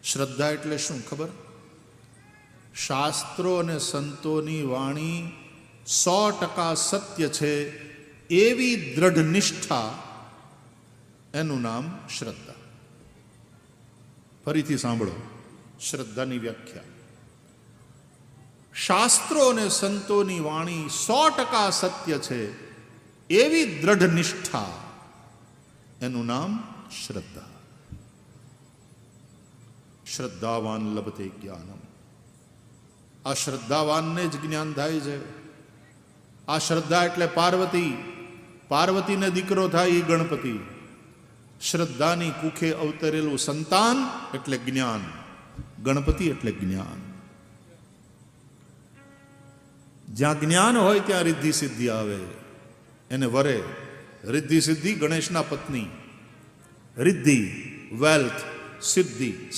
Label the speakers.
Speaker 1: શ્રદ્ધા એટલે શું ખબર? શાસ્ત્રો અને સંતોની વાણી 100% સત્ય છે એવી દ્રઢ નિષ્ઠા, એનું નામ શ્રદ્ધા. ફરીથી સાંભળો શ્રદ્ધાની વ્યાખ્યા. શાસ્ત્રો અને સંતોની વાણી 100% સત્ય છે એવી દ્રઢ નિષ્ઠા, એનું નામ શ્રદ્ધા. શ્રદ્ધાવાન લભતે જ્ઞાનમ. આ શ્રદ્ધાવાનને જ જ્ઞાન થાય છે. આ શ્રદ્ધા એટલે પાર્વતી, પાર્વતીને દીકરો થાય એ ગણપતિ. શ્રદ્ધાની કુખે અવતરેલું સંતાન એટલે જ્ઞાન, ગણપતિ એટલે જ્ઞાન. જ્યાં જ્ઞાન હોય ત્યાં રિદ્ધિ સિદ્ધિ આવે. એને વરે રિદ્ધિ સિદ્ધિ ગણેશના પત્ની. રિદ્ધિ વેલ્થ, સિદ્ધિ